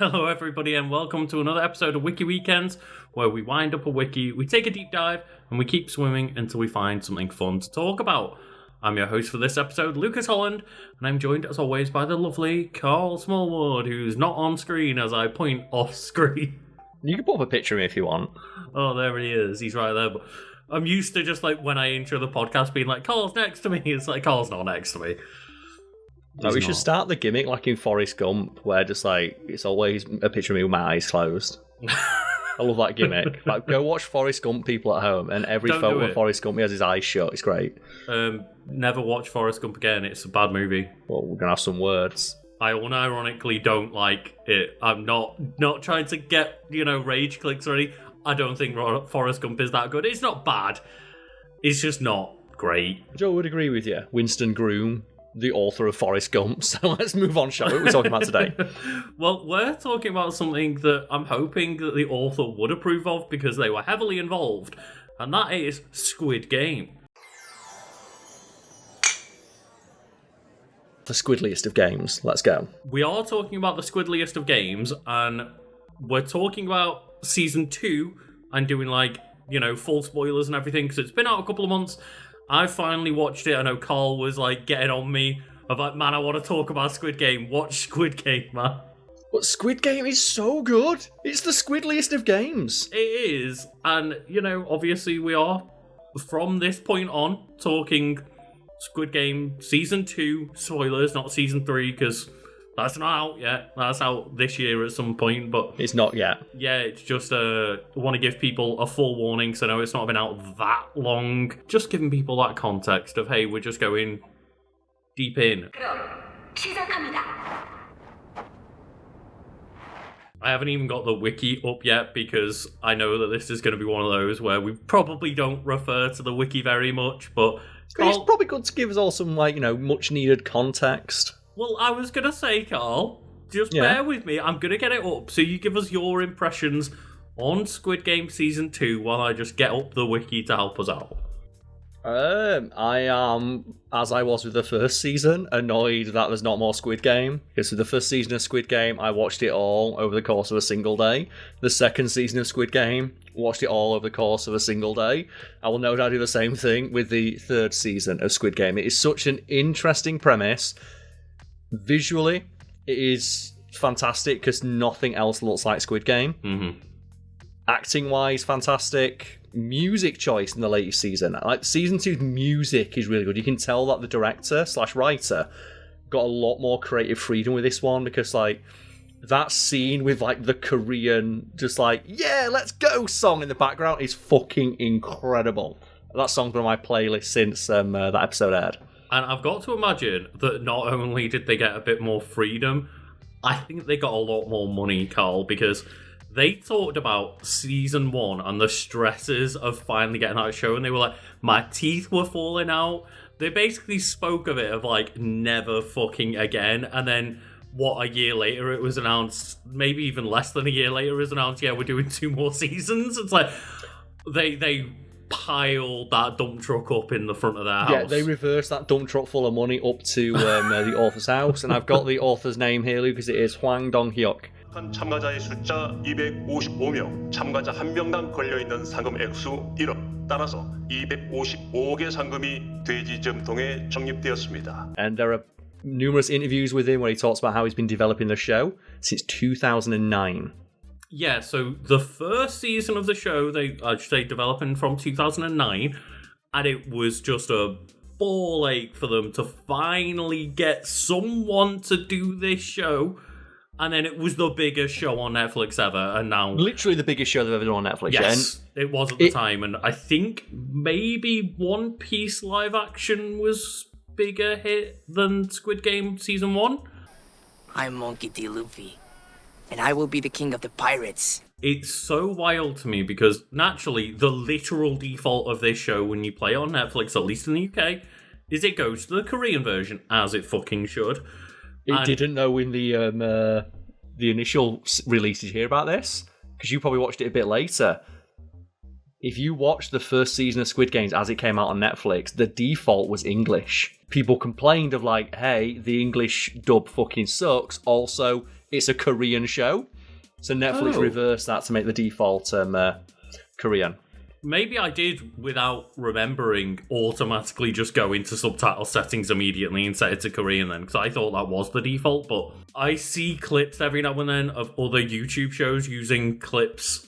Hello everybody and welcome to another episode of Wiki Weekends, where we wind up a wiki, we take a deep dive, and we keep swimming until we find something fun to talk about. I'm your host for this episode, Lucas Holland, and I'm joined as always by the lovely Karl Smallwood, who's not on screen as I point off screen. You can put up a picture of me if you want. Oh, there he is, he's right there. But I'm used to just like when I intro the podcast being like, Karl's next to me, it's like, Karl's not next to me. No, we should start the gimmick like in Forrest Gump, where just like it's always a picture of me with my eyes closed. I love that gimmick. Like, go watch Forrest Gump, people at home, and every photo of Forrest Gump he has his eyes shut. It's great. Never watch Forrest Gump again. It's a bad movie. Well, we're gonna have some words. I unironically don't like it. I'm not trying to get rage clicks or anything. I don't think Forrest Gump is that good. It's not bad. It's just not great. Joe would agree with you. Winston Groom, the author of Forrest Gump. So let's move on, shall we? What are we talking about today? Well, we're talking about something that I'm hoping that the author would approve of because they were heavily involved, and that is Squid Game. The squidliest of games. Let's go. We are talking about the squidliest of games, and we're talking about Season 2 and doing full spoilers and everything because it's been out a couple of months. I finally watched it. I know Karl was getting on me of man, I want to talk about Squid Game. Watch Squid Game, man. But Squid Game is so good. It's the squidliest of games. It is. And, obviously we are, from this point on, talking Squid Game Season 2 spoilers, not Season 3, because that's not out yet. That's out this year at some point, but it's not yet. Yeah, it's just I want to give people a full warning, so I know it's not been out that long. Just giving people that context of, hey, we're just going deep in. I haven't even got the wiki up yet because I know that this is going to be one of those where we probably don't refer to the wiki very much, but it's probably good to give us all some much needed context. Well, I was going to say, Karl, just bear with me. I'm going to get it up so you give us your impressions on Squid Game Season 2 while I just get up the wiki to help us out. I am, as I was with the first season, annoyed that there's not more Squid Game. Because with the first season of Squid Game, I watched it all over the course of a single day. The second season of Squid Game, watched it all over the course of a single day. I will no doubt do the same thing with the third season of Squid Game. It is such an interesting premise. Visually, it is fantastic because nothing else looks like Squid Game. Mm-hmm. Acting-wise, fantastic. Music choice in the latest season. Season 2's music is really good. You can tell that the director/writer got a lot more creative freedom with this one because, that scene with, the Korean yeah, let's go song in the background is fucking incredible. That song's been on my playlist since that episode aired. And I've got to imagine that not only did they get a bit more freedom, I think they got a lot more money, Karl, because they talked about Season 1 and the stresses of finally getting that show, and they were like, my teeth were falling out. They basically spoke of it of, never fucking again, and then, a year later it was announced, maybe even less than a year later it was announced, yeah, we're doing 2 more seasons. It's like, they piled that dump truck up in the front of their house. Yeah, they reversed that dump truck full of money up to the author's house, and I've got the author's name here, Lucas. It is Dong-hyuk. 참가자의 숫자 255명, 참가자 1명당 걸려있는 상금 액수 1억. 따라서 255개 상금이 돼지점통에 적립되었습니다. And there are numerous interviews with him where he talks about how he's been developing the show since 2009. Yeah, so the first season of the show, I should say, developing from 2009, and it was just a ball ache for them to finally get someone to do this show, and then it was the biggest show on Netflix ever, and now... Literally the biggest show they've ever done on Netflix. Yes, it was at the time, and I think maybe One Piece live action was bigger hit than Squid Game Season 1. I'm Monkey D. Luffy, and I will be the king of the pirates. It's so wild to me because naturally the literal default of this show when you play it on Netflix, at least in the UK, is it goes to the Korean version, as it fucking should. It didn't know in the initial release. Did you hear about this? Because you probably watched it a bit later. if you watch the first season of Squid Games as it came out on Netflix, the default was English. People complained of like, hey, the English dub fucking sucks. Also, it's a Korean show. So Netflix reversed that to make the default Korean. Maybe I did, without remembering, automatically just go into subtitle settings immediately and set it to Korean then, because I thought that was the default, but I see clips every now and then of other YouTube shows using clips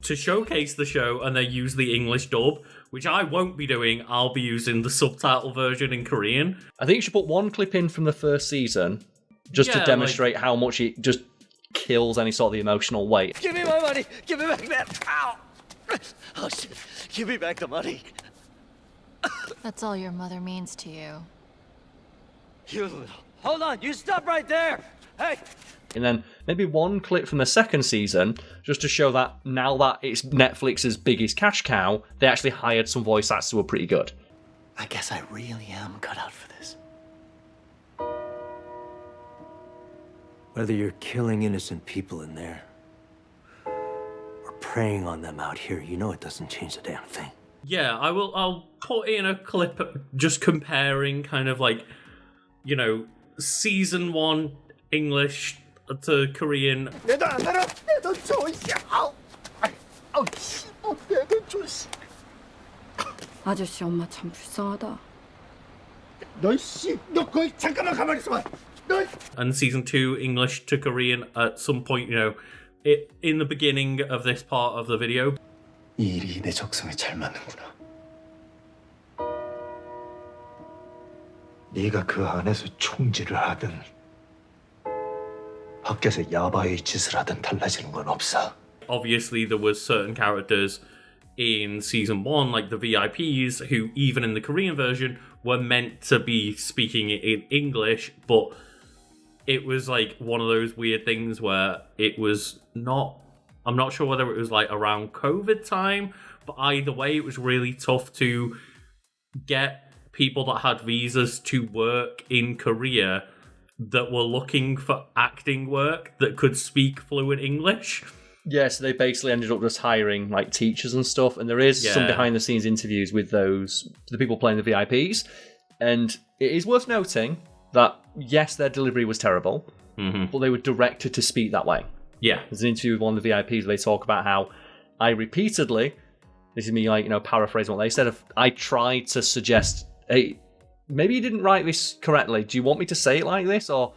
to showcase the show, and they use the English dub, which I won't be doing. I'll be using the subtitle version in Korean. I think you should put one clip in from the first season, just to demonstrate how much it just kills any sort of the emotional weight. Give me my money! Give me back that... Ow! Oh, shit. Give me back the money. That's all your mother means to you. You little... Hold on, you stop right there! Hey! And then maybe one clip from the second season, just to show that now that it's Netflix's biggest cash cow, they actually hired some voice actors who were pretty good. I guess I really am cut out for this. Whether you're killing innocent people in there, or preying on them out here, you know it doesn't change a damn thing. Yeah, I'll put in a clip just comparing kind of like, you know, season 1 English to Korean. 아저씨 엄마 참 불쌍하다. 너 거기 잠깐만 가만히 있어봐. And season 2 English to Korean at some point, you know, in the beginning of this part of the video. 이 일이 내 적성에 잘 맞는구나. 네가 그 안에서 총질을 하든 밖에서 야바이 짓을 하든 달라지는 건 없어. Obviously, there was certain characters in season 1, like the VIPs, who even in the Korean version were meant to be speaking in English, but it was like one of those weird things where it was not... I'm not sure whether it was like around COVID time, but either way, it was really tough to get people that had visas to work in Korea that were looking for acting work that could speak fluent English. Yeah, so they basically ended up just hiring like teachers and stuff, and there is some behind the scenes interviews with the people playing the VIPs, and it is worth noting that yes, their delivery was terrible, but they were directed to speak that way. Yeah. There's an interview with one of the VIPs where they talk about how I repeatedly, this is me like, you know, paraphrasing what they said, I tried to suggest, hey, maybe you didn't write this correctly. Do you want me to say it like this? Or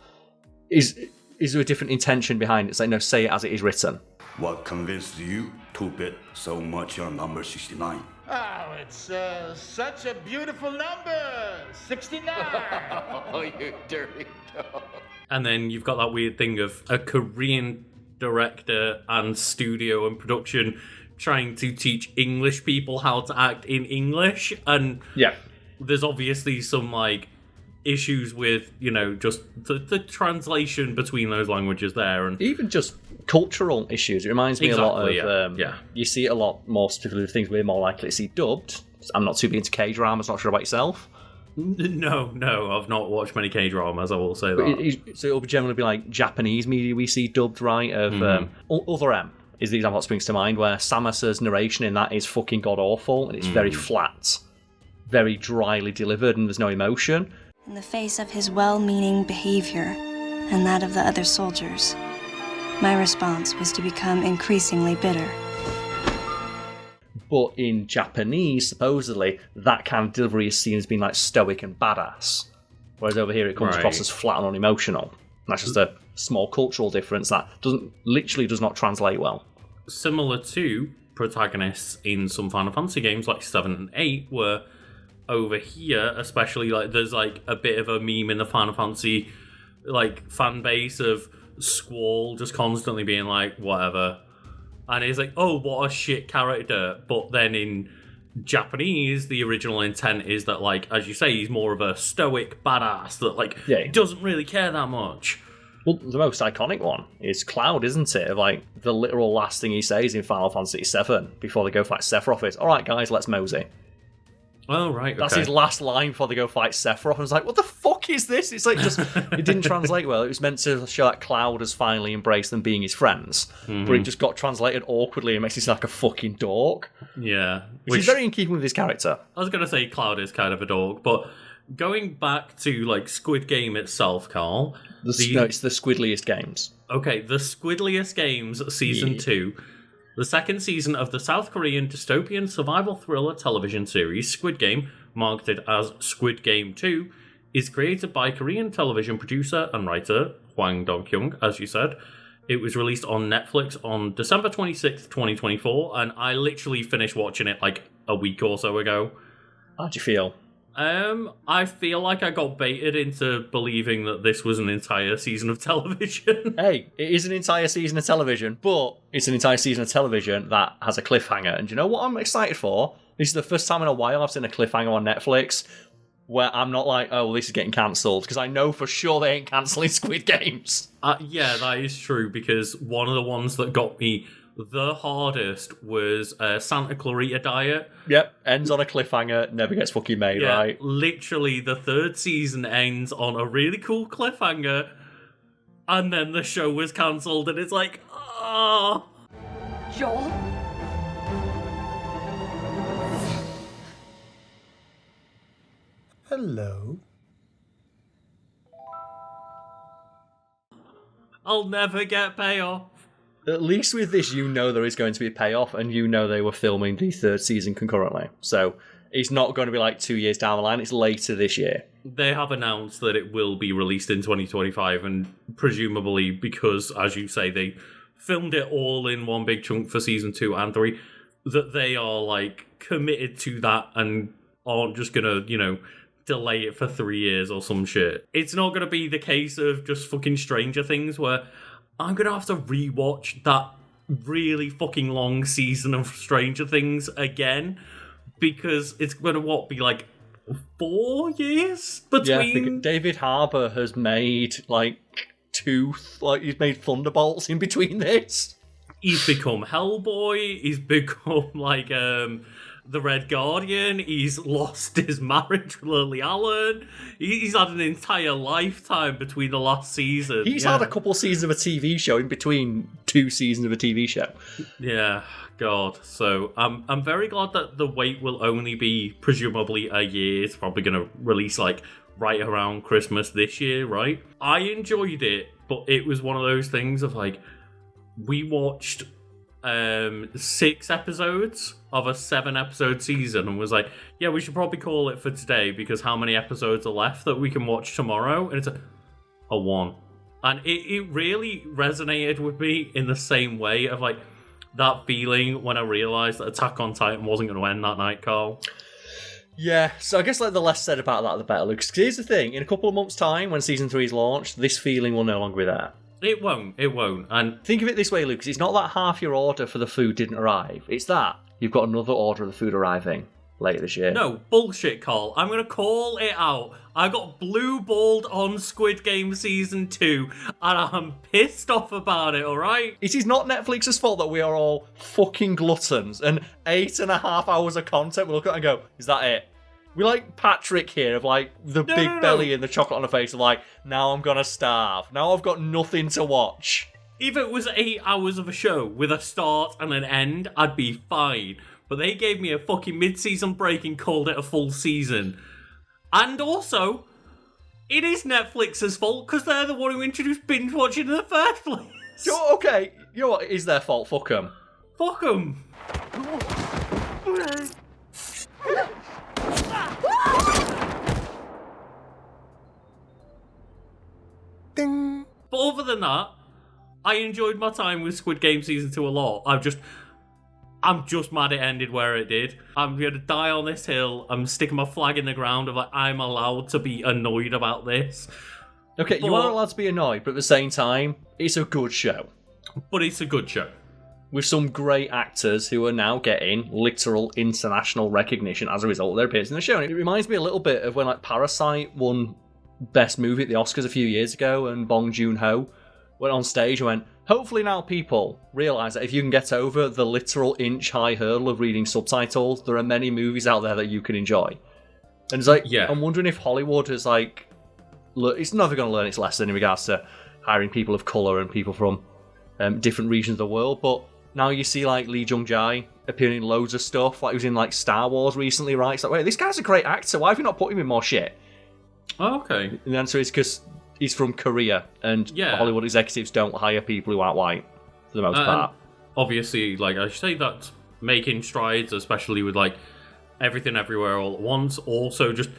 is there a different intention behind it? It's like, no, say it as it is written. What convinced you to bet so much on number 69? Oh, it's such a beautiful number! 69! Oh, you dirty dog. And then you've got that weird thing of a Korean director and studio and production trying to teach English people how to act in English. And there's obviously some like issues with, you know, just the translation between those languages there, and even just cultural issues. It reminds me a lot of you see it a lot more specifically with things we're more likely to see dubbed. I'm not too big into K-dramas, not sure about yourself. No, I've not watched many K-dramas, I will say that. So it'll generally be like Japanese media we see dubbed, right? Of Other M is the example that springs to mind, where Samus's narration in that is fucking god-awful, and it's very flat, very dryly delivered, and there's no emotion. In the face of his well-meaning behavior and that of the other soldiers, my response was to become increasingly bitter. But in Japanese, supposedly, that kind of delivery is seen as being like stoic and badass. Whereas over here it comes across as flat and unemotional. And that's just a small cultural difference that does not translate well. Similar to protagonists in some Final Fantasy games like 7 and 8, where over here, especially, like there's like a bit of a meme in the Final Fantasy like fan base of Squall just constantly being like, whatever. And it's like, oh, what a shit character. But then in Japanese, the original intent is that, like, as you say, he's more of a stoic badass that, like, doesn't really care that much. Well, the most iconic one is Cloud, isn't it? Of, like, the literal last thing he says in Final Fantasy VII before they go for, like, Sephiroth is, all right, guys, let's mosey. Oh, right, okay. That's his last line before they go fight Sephiroth. I was like, what the fuck is this? It's like, just it didn't translate well. It was meant to show that Cloud has finally embraced them being his friends, but it just got translated awkwardly and makes it sound like a fucking dork. Yeah. Which is very in keeping with his character. I was going to say Cloud is kind of a dork, but going back to, like, Squid Game itself, Carl... No, it's the Squidliest Games. Okay, the Squidliest Games Season 2... The second season of the South Korean dystopian survival thriller television series Squid Game, marketed as Squid Game 2, is created by Korean television producer and writer Hwang Dong-hyuk, as you said. It was released on Netflix on December 26th, 2024, and I literally finished watching it like a week or so ago. How'd you feel? I feel like I got baited into believing that this was an entire season of television. Hey, it is an entire season of television, but it's an entire season of television that has a cliffhanger. And do you know what I'm excited for? This is the first time in a while I've seen a cliffhanger on Netflix where I'm not like, oh, well, this is getting cancelled, because I know for sure they ain't cancelling Squid Games. Yeah, that is true, because one of the ones that got me the hardest was Santa Clarita Diet. Yep, ends on a cliffhanger, never gets fucking made, right? Literally, the third season ends on a really cool cliffhanger, and then the show was cancelled, and it's like, ah. Joel? Hello. I'll never get payoff. At least with this, you know there is going to be a payoff, and you know they were filming the third season concurrently. So it's not going to be like 2 years down the line, it's later this year. They have announced that it will be released in 2025, and presumably because, as you say, they filmed it all in one big chunk for season 2 and 3, that they are, like, committed to that and aren't just going to, you know, delay it for 3 years or some shit. It's not going to be the case of just fucking Stranger Things where I'm going to have to rewatch that really fucking long season of Stranger Things again, because it's going to, be like 4 years between... Yeah, David Harbour has made, he's made Thunderbolts in between this. He's become Hellboy, he's become, the Red Guardian, he's lost his marriage with Lily Allen, he's had an entire lifetime between the last season. He's had a couple seasons of a TV show in between 2 seasons of a TV show. Yeah, God. So I'm very glad that the wait will only be presumably a year. It's probably going to release right around Christmas this year, right? I enjoyed it, but it was one of those things of we watched 6 episodes of a 7-episode season and was like, yeah, we should probably call it for today because how many episodes are left that we can watch tomorrow? And it's a 1. And it really resonated with me in the same way of that feeling when I realised that Attack on Titan wasn't going to end that night, Carl. Yeah, so I guess the less said about that, the better, Lucas. Because here's the thing, in a couple of months' time, when Season 3 is launched, this feeling will no longer be there. It won't. And think of it this way, Lucas. It's not that half your order for the food didn't arrive. It's that you've got another order of the food arriving later this year. No, bullshit, Carl. I'm going to call it out. I got blue-balled on Squid Game Season 2, and I'm pissed off about it, alright? It is not Netflix's fault that we are all fucking gluttons, and 8.5 hours of content we look at and go, is that it? We like Patrick here of the big belly and the chocolate on the face of now I'm gonna starve. Now I've got nothing to watch. If it was 8 hours of a show with a start and an end, I'd be fine. But they gave me a fucking mid-season break and called it a full season. And also, it is Netflix's fault because they're the one who introduced binge watching in the first place. Okay, you know what? It is their fault. Fuck them. Fuck them. Ding. But other than that, I enjoyed my time with Squid Game Season 2 a lot. I'm just mad it ended where it did. I'm going to die on this hill. I'm sticking my flag in the ground of I'm allowed to be annoyed about this. Okay, you are allowed to be annoyed, but at the same time, it's a good show. But it's a good show. With some great actors who are now getting literal international recognition as a result of their appearance in the show. And it reminds me a little bit of when Parasite won Best Movie at the Oscars a few years ago, and Bong Joon-ho went on stage and went, hopefully now people realise that if you can get over the literal inch-high hurdle of reading subtitles, there are many movies out there that you can enjoy. And it's like, I'm wondering if Hollywood is like, look, it's never going to learn its lesson in regards to hiring people of colour and people from different regions of the world, but now you see like Lee Jung-jae appearing in loads of stuff, like he was in like Star Wars recently, right? It's like, wait, this guy's a great actor, why have you not put him in more shit? Oh, okay. And the answer is because he's from Korea, and Hollywood executives don't hire people who aren't white, for the most part. Obviously, like I say, that's making strides, especially with like Everything Everywhere All at Once, also just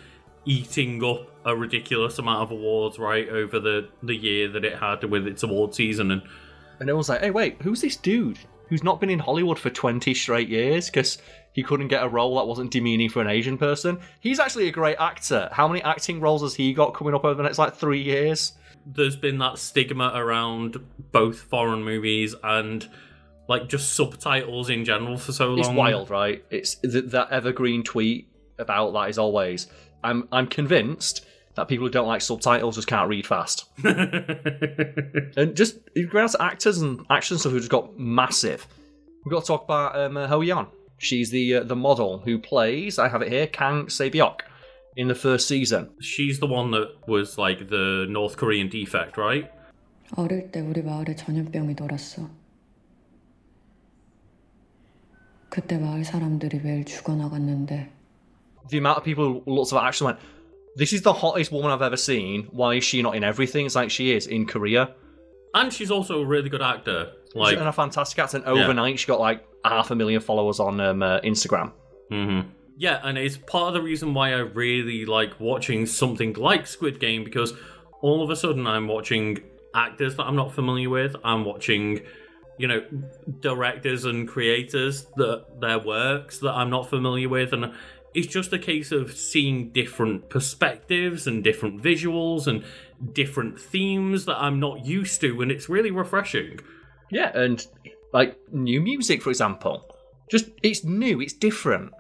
eating up a ridiculous amount of awards, right, over the year that it had with its award season. And everyone's like, hey, wait, who's this dude who's not been in Hollywood for 20 straight years because he couldn't get a role that wasn't demeaning for an Asian person? He's actually a great actor. How many acting roles has he got coming up over the next, 3 years? There's been that stigma around both foreign movies and, just subtitles in general for so long. It's wild, right? It's that evergreen tweet about that is always, I'm convinced that people who don't like subtitles just can't read fast. And just, in regards to actors and action stuff who just got massive, we've got to talk about Ha-Joon. She's the model who plays, I have it here, Kang Se-byok in the first season. She's the one that was the North Korean defect, right? 어릴 때 우리 마을에 전염병이 돌았어. 그때 마을 사람들이 매일 죽어나갔는데. The amount of people who lots of action went, this is the hottest woman I've ever seen. Why is she not in everything? It's like she is in Korea. And she's also a really good actor. She's a fantastic actor. And overnight, she got 500,000 followers on Instagram. Mm-hmm. Yeah, and it's part of the reason why I really like watching something like Squid Game, because all of a sudden I'm watching actors that I'm not familiar with. I'm watching, directors and creators, their works that I'm not familiar with. And it's just a case of seeing different perspectives and different visuals and different themes that I'm not used to, and it's really refreshing. Yeah, and new music, for example. Just, it's new, it's different.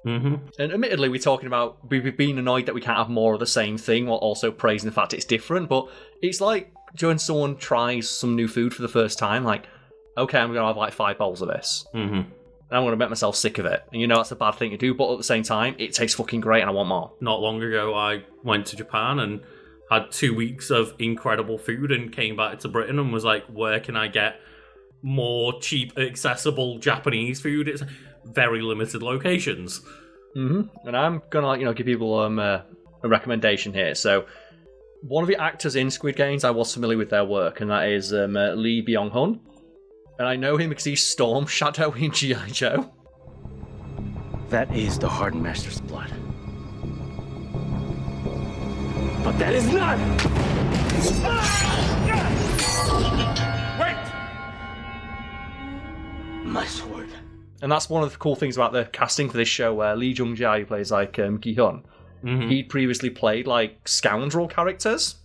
Mm-hmm. And admittedly, we've been annoyed that we can't have more of the same thing while also praising the fact it's different, but it's like when someone tries some new food for the first time, okay, I'm going to have 5 bowls of this. Mm-hmm. And I'm going to make myself sick of it. And that's a bad thing to do, but at the same time, it tastes fucking great and I want more. Not long ago, I went to Japan and had 2 weeks of incredible food and came back to Britain and was like, where can I get more cheap, accessible Japanese food? It's very limited locations. Mm-hmm. And I'm going to give people a recommendation here. So, one of the actors in Squid Games, I was familiar with their work, and that is Lee Byung-hun. And I know him because he's Storm Shadow in G.I. Joe. That is the Hardened Master's blood. But that is not! Wait! My sword. And that's one of the cool things about the casting for this show, where Lee Jung-jae, who plays gi-hun, he'd previously played scoundrel characters.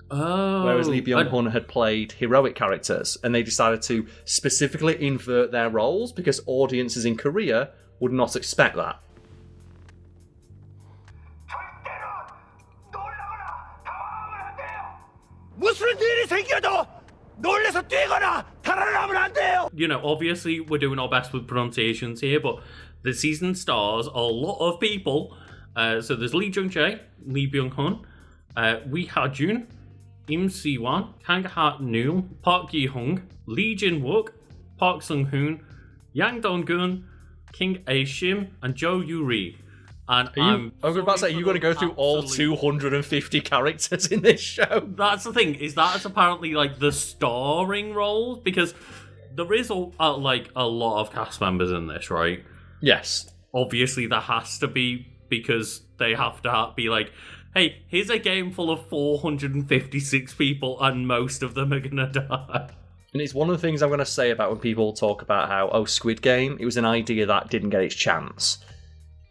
Oh, whereas Lee Byung-hun had played heroic characters, and they decided to specifically invert their roles because audiences in Korea would not expect that. Obviously we're doing our best with pronunciations here, but the season stars a lot of people. So there's Lee Jung-jae, Lee Byung-hun, Ha-Joon, Si-wan, Kang Ha-neul, Park Gi-hun, Lee Jin-wook, Park Sung-hoon, Yang Dong-geun, King Ae-shim, and Jo Yoo-ri. And I was about to say, you're going to go through all 250 characters in this show? That's the thing, is that it's apparently the starring roles, because there is a lot of cast members in this, right? Yes. Obviously there has to be, because they have to be hey, here's a game full of 456 people and most of them are gonna die. And it's one of the things I'm going to say about when people talk about how, Squid Game, it was an idea that didn't get its chance.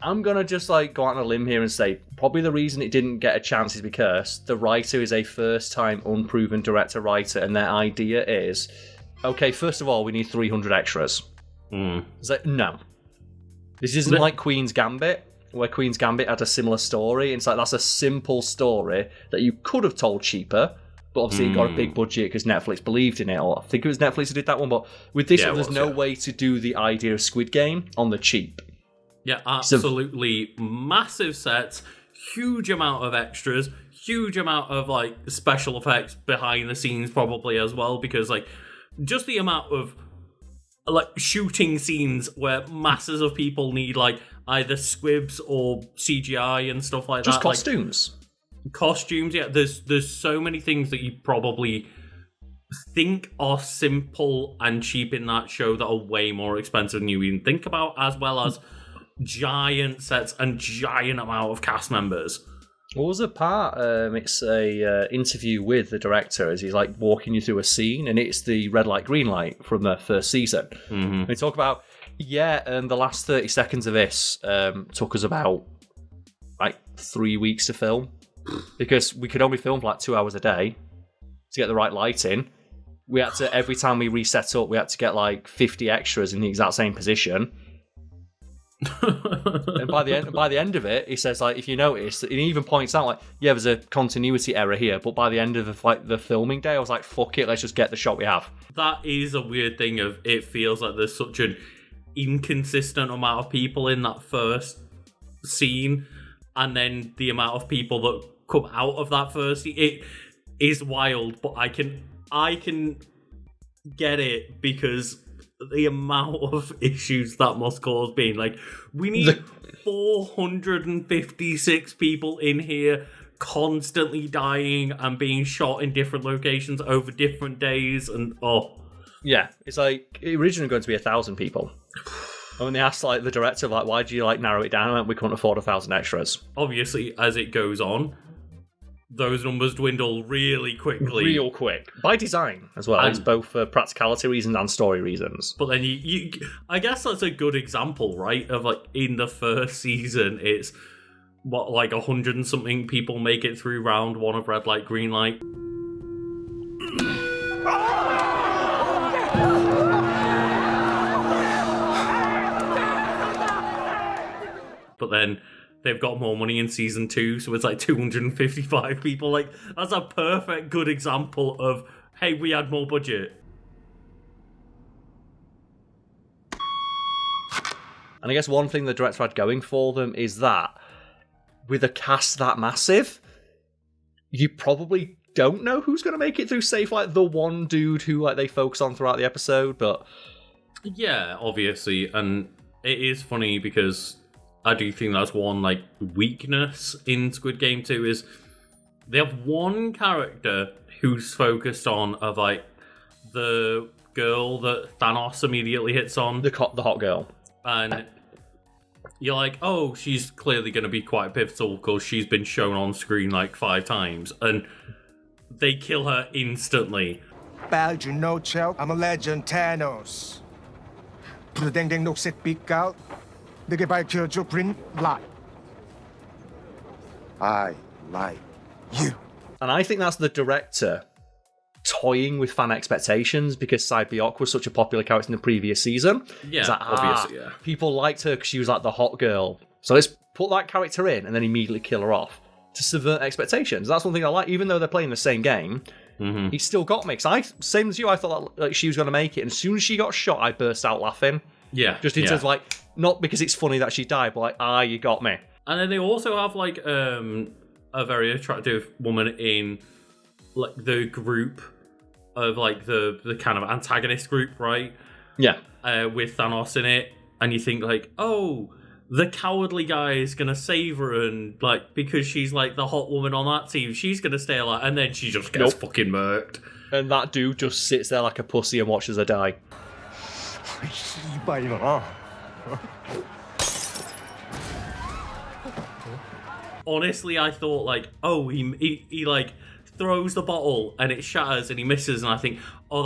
I'm going to just go out on a limb here and say probably the reason it didn't get a chance is because the writer is a first-time unproven director-writer, and their idea is, okay, first of all, we need 300 extras. It's no. This isn't like Queen's Gambit, where Queen's Gambit had a similar story. It's that's a simple story that you could have told cheaper, but obviously it got a big budget because Netflix believed in it, or I think it was Netflix who did that one, but with this one, there's no way to do the idea of Squid Game on the cheap. Yeah, absolutely massive sets, huge amount of extras, huge amount of, like, special effects behind the scenes probably as well, because, like, just the amount of, like, shooting scenes where masses of people need, like, either squibs or CGI and stuff like just that. Costumes. Like, costumes, yeah. There's so many things that you probably think are simple and cheap in that show that are way more expensive than you even think about, as well as giant sets and giant amount of cast members. What was the part? It's a interview with the director as he's like walking you through a scene, and it's the red light, green light from the first season. Mm-hmm. They talk about, the last 30 seconds of this took us about like 3 weeks to film because we could only film for like 2 hours a day to get the right lighting. We had to, every time we reset up, we had to get like 50 extras in the exact same position. And by the end of it, he says, like, if you notice, and he even points out, like, yeah, there's a continuity error here, but by the end of the filming day, I was like, fuck it, let's just get the shot we have. That is a weird thing of, it feels like there's such an inconsistent amount of people in that first scene, and then the amount of people that come out of that first scene, it is wild, but I can get it because the amount of issues that must cause being like, we need 456 people in here constantly dying and being shot in different locations over different days, and yeah, it's like originally going to be 1,000 people. And when they asked like the director, like, why do you like narrow it down? We couldn't afford 1,000 extras. Obviously, as it goes on, those numbers dwindle really quickly. Real quick. By design as well. It's both for practicality reasons and story reasons. But then you I guess that's a good example, right? Of like in the first season, it's what, like 100 and something people make it through round one of red light, green light. But then they've got more money in season 2, so it's like 255 people. Like, that's a perfect good example of, hey, we had more budget. And I guess one thing the director had going for them is that with a cast that massive, you probably don't know who's going to make it through, save like the one dude who like they focus on throughout the episode. But yeah, obviously, and it is funny because I do think that's one like weakness in Squid Game 2 is they have one character who's focused on of like the girl that Thanos immediately hits on, the hot girl, and you're like, oh, she's clearly going to be quite pivotal because she's been shown on screen like 5 times, and they kill her instantly. Bad, you know, Chell. I'm a legend, Thanos. 부르댕댕 녹색 빛깔. 내게 밝혀줘 green light. I like you. And I think that's the director toying with fan expectations because Si-wan was such a popular character in the previous season. Yeah, it's like, obviously, yeah. People liked her because she was like the hot girl. So let's put that character in and then immediately kill her off to subvert expectations. That's one thing I like. Even though they're playing the same game, he still got me. Because same as you, I thought that, like, she was going to make it. And as soon as she got shot, I burst out laughing. Yeah. Just in terms of like, not because it's funny that she died, but like, you got me. And then they also have like a very attractive woman in like the group of like the kind of antagonist group, right? Yeah. With Thanos in it, and you think like, oh, the cowardly guy is gonna save her, and like because she's like the hot woman on that team, she's gonna stay alive, and then she just gets fucking murked. And that dude just sits there like a pussy and watches her die. Honestly, I thought like, oh, he like throws the bottle and it shatters and he misses, and I think, oh,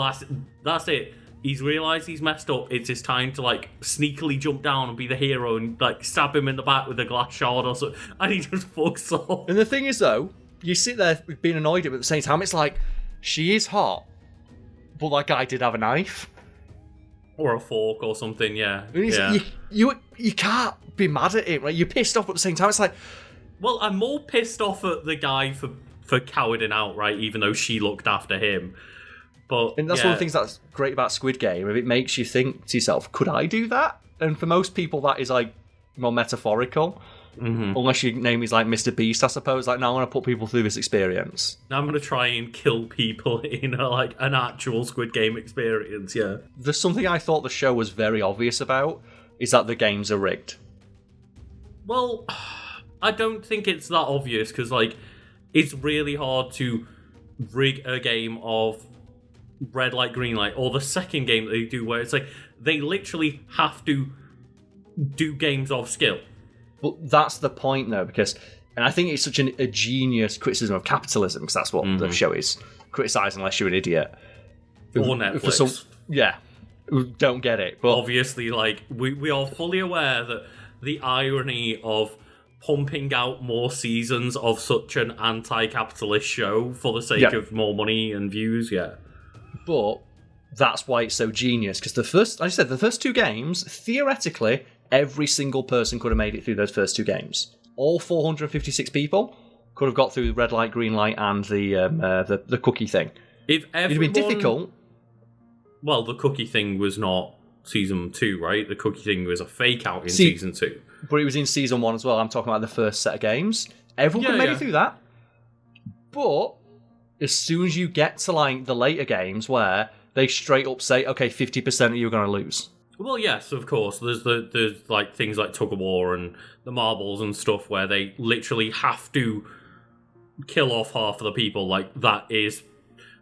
that's it. He's realised he's messed up. It's his time to like sneakily jump down and be the hero and like stab him in the back with a glass shard or something, and he just fucks off. And the thing is though, you sit there being annoyed at the same time, it's like, she is hot, but that guy did have a knife. Or a fork or something, yeah. You can't be mad at it, right? You're pissed off at the same time. It's like, well, I'm more pissed off at the guy for for cowarding out, right? Even though she looked after him. And that's one of the things that's great about Squid Game. It makes you think to yourself, could I do that? And for most people, that is like more metaphorical. Mm-hmm. Unless your name is like Mr. Beast, I suppose. Like, now I'm going to put people through this experience. Now I'm going to try and kill people in an actual Squid Game experience, yeah. There's something I thought the show was very obvious about, is that the games are rigged. Well, I don't think it's that obvious, because, like, it's really hard to rig a game of red light, green light, or the second game that they do where it's like, they literally have to do games of skill. But that's the point, though, because... And I think it's such a genius criticism of capitalism, because that's what the show is. Criticise unless you're an idiot. Or Netflix. Yeah. Don't get it. But obviously, like, we are fully aware that the irony of pumping out more seasons of such an anti-capitalist show for the sake of more money and views, But that's why it's so genius, because like I said, the first two games, theoretically, every single person could have made it through those first two games. All 456 people could have got through the red light, green light, and the cookie thing. If everyone... It'd been difficult. Well, the cookie thing was not season 2, right? The cookie thing was a fake out in season 2. But it was in season 1 as well. I'm talking about the first set of games. Everyone could have made it through that. But as soon as you get to like the later games where they straight up say, okay, 50% of you are going to lose. Well, yes, of course. There's like things like tug of war and the marbles and stuff where they literally have to kill off half of the people. Like, that is,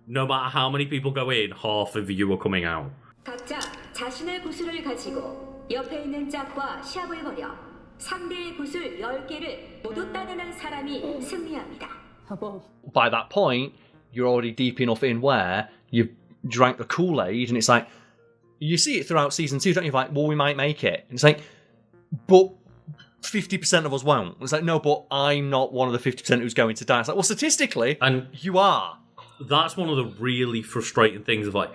no matter how many people go in, half of you are coming out. 각자 자신의 구슬을 가지고 옆에 있는 짝과 시합을 벌여 상대의 구슬 10개를 모두 따내는 사람이 승리합니다. By that point, you're already deep enough in where you've drank the Kool-Aid, and it's like, you see it throughout season 2, don't you? Like, well, we might make it. And it's like, but 50% of us won't. It's like, no, but I'm not one of the 50% who's going to die. It's like, well, statistically, and you are. That's one of the really frustrating things of, like,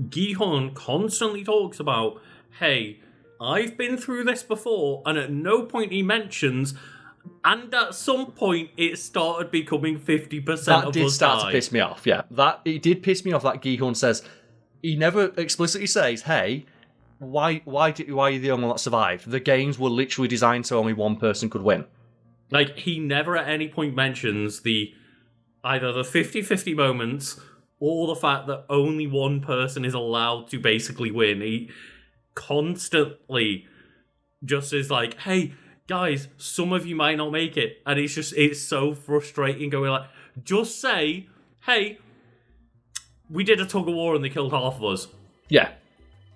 Gi-hun constantly talks about, hey, I've been through this before, and at no point he mentions, and at some point it started becoming 50% of us die. That did start to piss me off, yeah. It did piss me off that Gi-hun says, he never explicitly says, hey, why are you the only one that survived? The games were literally designed so only one person could win. Like, he never at any point mentions either the 50-50 moments or the fact that only one person is allowed to basically win. He constantly just is like, hey, guys, some of you might not make it. And it's so frustrating going like, just say, hey, we did a tug of war and they killed half of us. Yeah.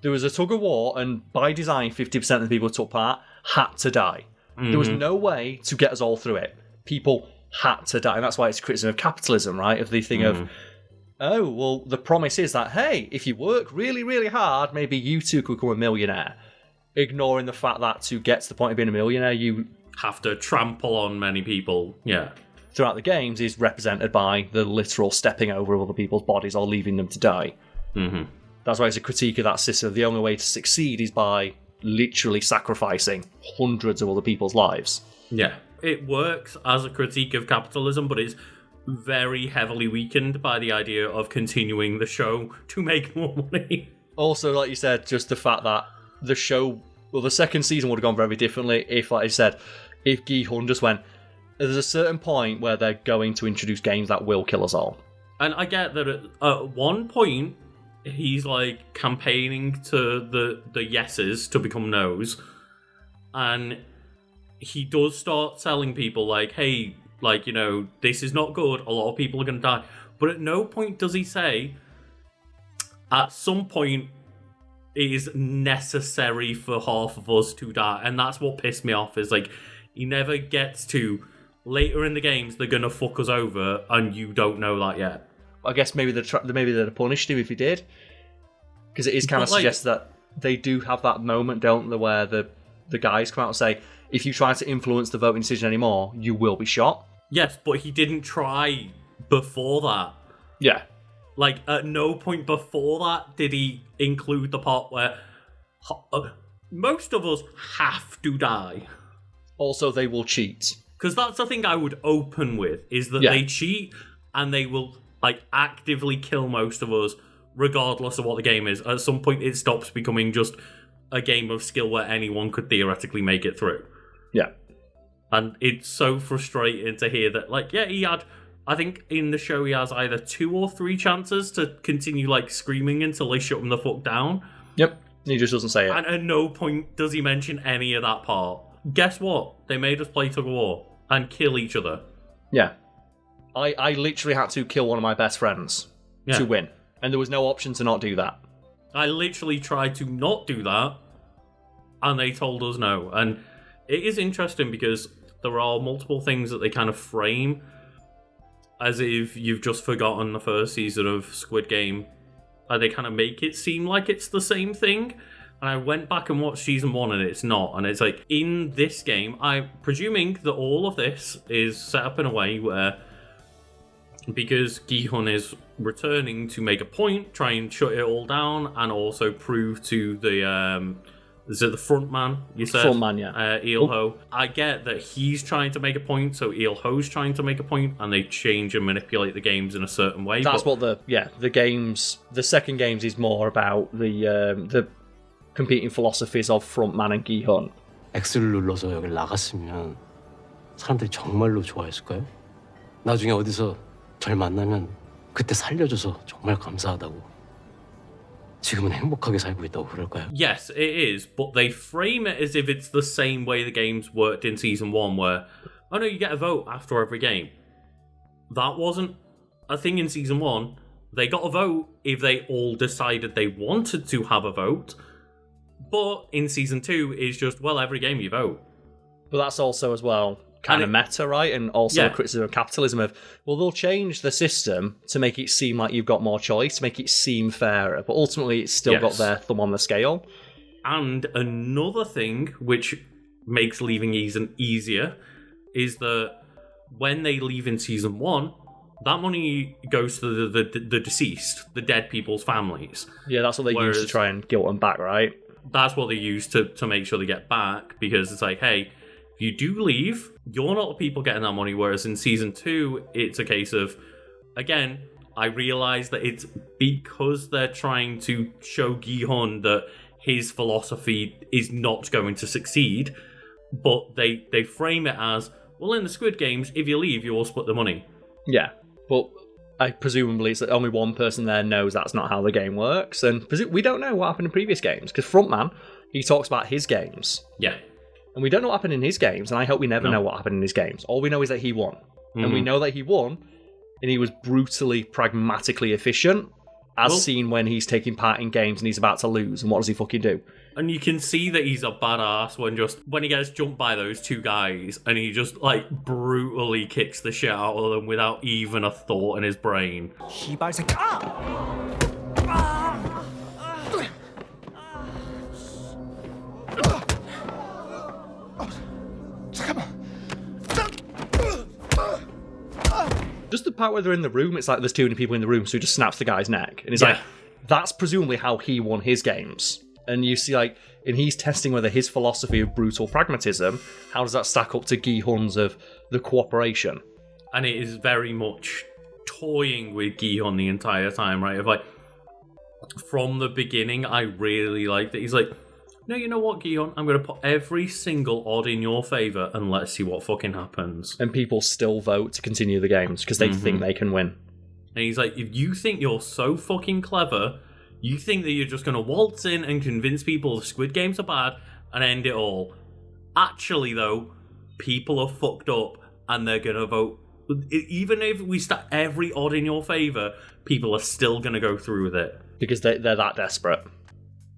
There was a tug of war, and by design, 50% of the people who took part had to die. Mm-hmm. There was no way to get us all through it. People had to die, and that's why it's criticism of capitalism, right? Of the thing of, oh, well, the promise is that, hey, if you work really, really hard, maybe you too could become a millionaire. Ignoring the fact that to get to the point of being a millionaire, you have to trample on many people, throughout the games is represented by the literal stepping over other people's bodies or leaving them to die. Mm-hmm. That's why it's a critique of that system. The only way to succeed is by literally sacrificing hundreds of other people's lives. Yeah, it works as a critique of capitalism, but it's very heavily weakened by the idea of continuing the show to make more money. Also, like you said, just the fact that the show, well, the second season would have gone very differently if, like I said, if Gi-hun just went, there's a certain point where they're going to introduce games that will kill us all. And I get that at one point, he's like campaigning to the yeses to become no's. And he does start telling people like, hey, like, you know, this is not good. A lot of people are going to die. But at no point does he say, at some point, it is necessary for half of us to die. And that's what pissed me off, is like, he never gets to, later in the games, they're going to fuck us over, and you don't know that yet. I guess maybe they'd have punished him if he did. Because it is kind of suggests that they do have that moment, don't they, where the guys come out and say, if you try to influence the voting decision anymore, you will be shot. Yes, but he didn't try before that. Yeah. Like, at no point before that did he include the part where most of us have to die. Also, they will cheat. Because that's the thing I would open with, is that they cheat, and they will like actively kill most of us regardless of what the game is. At some point it stops becoming just a game of skill where anyone could theoretically make it through. Yeah. And it's so frustrating to hear that, like, yeah, he had, I think in the show he has either 2 or 3 chances to continue, like, screaming until they shut him the fuck down. Yep, he just doesn't say it. And at no point does he mention any of that part. Guess what? They made us play tug of war and kill each other. Yeah. I literally had to kill one of my best friends to win. And there was no option to not do that. I literally tried to not do that, and they told us no. And it is interesting because there are multiple things that they kind of frame as if you've just forgotten the first season of Squid Game. And they kind of make it seem like it's the same thing. And I went back and watched season 1 and it's not. And it's like, in this game, I'm presuming that all of this is set up in a way where, because Gi-hun is returning to make a point, try and shut it all down, and also prove to the is it the front man, you said? Front man, yeah. Il-ho. I get that he's trying to make a point, so Il-ho's trying to make a point, and they change and manipulate the games in a certain way. That's what the second games is more about the competing philosophies of frontman and Gi-hun. X를 눌러서 여길 나갔으면 사람들이 정말로 좋아했을까요? 나중에 어디서 절 만나면 그때 살려줘서 정말 감사하다고. 지금은 행복하게 살고 있다고 그럴까요? Yes, it is, but they frame it as if it's the same way the games worked in season 1, where, oh no, you get a vote after every game. That wasn't a thing in season 1. They got a vote if they all decided they wanted to have a vote, but in season 2, it's just, well, every game you vote. But that's also as well kind of meta, right? And also a criticism of capitalism of, well, they'll change the system to make it seem like you've got more choice, to make it seem fairer, but ultimately it's still got their thumb on the scale. And another thing which makes leaving easier is that when they leave in season 1, that money goes to the deceased, the dead people's families. Yeah, that's what they use to try and guilt them back, right? That's what they use to make sure they get back, because it's like, hey, if you do leave, you're not the people getting that money, whereas in season 2, it's a case of, again, I realise that it's because they're trying to show Gi-hun that his philosophy is not going to succeed, but they frame it as, well, in the Squid Games, if you leave, you all split the money. Yeah, but presumably it's that only one person there knows that's not how the game works, and we don't know what happened in previous games, because Frontman, he talks about his games. Yeah. And we don't know what happened in his games, and I hope we never know what happened in his games. All we know is that he won. And we know that he won, and he was brutally, pragmatically efficient, as seen when he's taking part in games and he's about to lose, and what does he fucking do? And you can see that he's a badass when he gets jumped by those 2 guys, and he just, like, brutally kicks the shit out of them without even a thought in his brain. Just the part where they're in the room, it's like there's too many people in the room, so he just snaps the guy's neck. And he's like, that's presumably how he won his games. And you see, like, and he's testing whether his philosophy of brutal pragmatism, how does that stack up to Gi-hun's of the cooperation? And it is very much toying with Gi-hun the entire time, right? Of like, from the beginning, I really like that. He's like, no, you know what, Gi-hun? I'm going to put every single odd in your favour and let's see what fucking happens. And people still vote to continue the games because they think they can win. And he's like, if you think you're so fucking clever, you think that you're just going to waltz in and convince people the Squid Games are bad and end it all. Actually, though, people are fucked up and they're going to vote. Even if we start every odd in your favour, people are still going to go through with it. Because they're that desperate.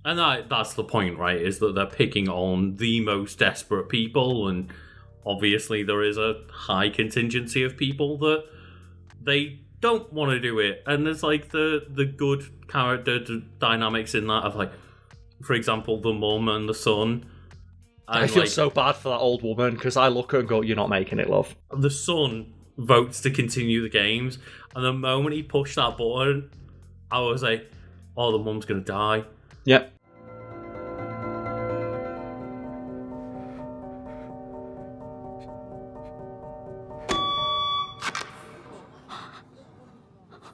And that's the point, right? Is that they're picking on the most desperate people, and obviously there is a high contingency of people that they don't want to do it. And there's like the good character dynamics in that of, like, for example, the mum and the son. And I feel so bad for that old woman because I look at her and go, "You're not making it, love." The son votes to continue the games, and the moment he pushed that button, I was like, "Oh, the mum's gonna die." Yep.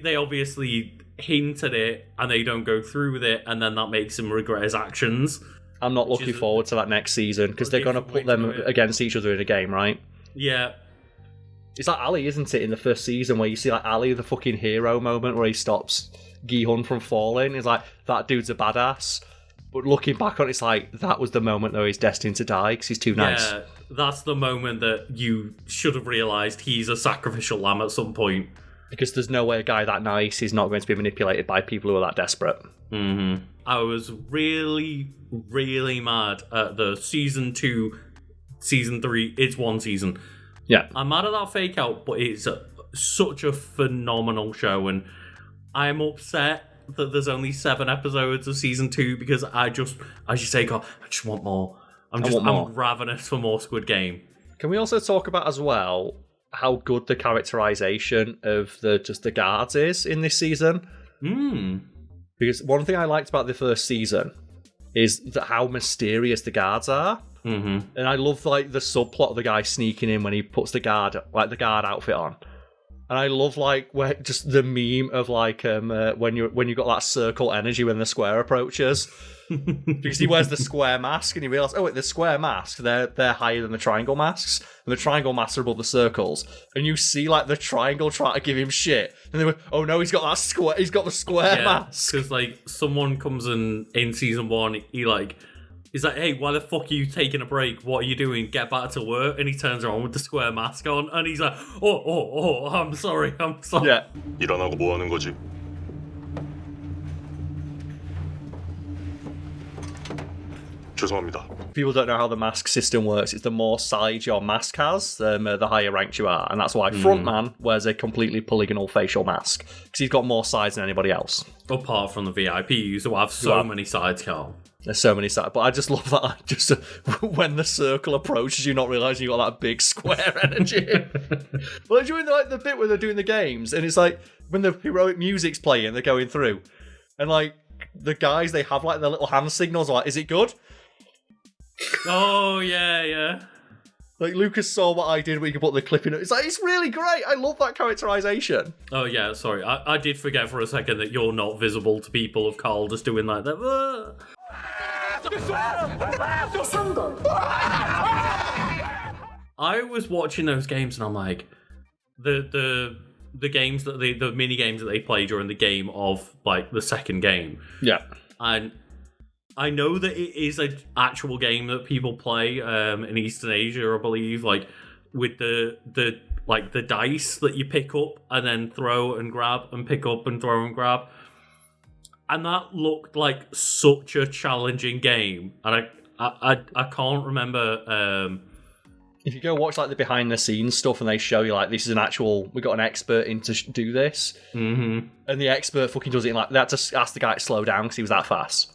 They obviously hinted it and they don't go through with it, and then that makes him regret his actions. I'm not looking forward to that next season because they're going to put them against each other in a game, right? Yeah. It's like Ali, isn't it, in the first season where you see like Ali, the fucking hero moment where he stops Gi-hun from falling. It's like, that dude's a badass. But looking back on it, it's like, that was the moment though he's destined to die because he's too nice. Yeah, that's the moment that you should have realised he's a sacrificial lamb at some point. Because there's no way a guy that nice is not going to be manipulated by people who are that desperate. Mm-hmm. I was really, really mad at the season 2, season 3. It's one season. Yeah. I'm mad at that fake out, but it's such a phenomenal show, and I'm upset that there's only 7 episodes of season 2 because I just, as you say, God, I just want more. I'm ravenous for more Squid Game. Can we also talk about as well how good the characterization of the guards is in this season? Because one thing I liked about the first season is how mysterious the guards are. Mm-hmm. And I love like the subplot of the guy sneaking in when he puts the guard outfit on. And I love like where just the meme of like when you got that circle energy when the square approaches. Because he wears the square mask and you realise, oh wait, the square masks, they're higher than the triangle masks. And the triangle masks are above the circles. And you see like the triangle try to give him shit. And they went, oh no, he's got the square mask. Because like someone comes in season 1, he's like, hey, why the fuck are you taking a break? What are you doing? Get back to work. And he turns around with the square mask on and he's like, oh, I'm sorry. Yeah. 일어나고 뭐 하는 거지? 죄송합니다. People don't know how the mask system works. It's the more sides your mask has, the higher ranked you are. And that's why Frontman wears a completely polygonal facial mask. Because he's got more sides than anybody else. Apart from the VIPs who have so many sides, Carl. There's so many sides. But I just love that just when the circle approaches you, not realising you got that big square energy. Well, during the bit where they're doing the games, and it's like when the heroic music's playing, they're going through. And like the guys, they have like their little hand signals, like, is it good? Oh, yeah. Like, Lucas saw what I did where you can put the clip in it. It's like, it's really great. I love that characterization. Oh, yeah, sorry. I did forget for a second that you're not visible to people of Carl just doing like that. I was watching those games and I'm like, the games that the mini games that they play during the game of like the second game. Yeah. And I know that it is an actual game that people play in Eastern Asia, I believe, like with the dice that you pick up and then throw and grab and pick up and throw and grab. And that looked like such a challenging game. And I can't remember. If you go watch like the behind the scenes stuff and they show you like this is an actual, we got an expert in to do this. Mm-hmm. And the expert fucking does it in like, they had to ask the guy to slow down because he was that fast.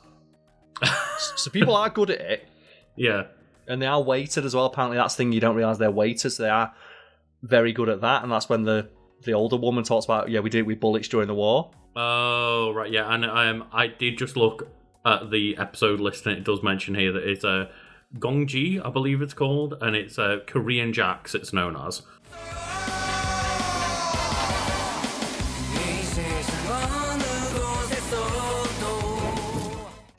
So people are good at it. Yeah. And they are weighted as well. Apparently that's the thing, you don't realise they're weighted, so they are very good at that. And that's when the older woman talks about, we did it with bullets during the war. Oh, right, yeah. And I did just look at the episode list and it does mention here that it's a Gong-ji, I believe it's called, and it's a Korean Jacks, it's known as.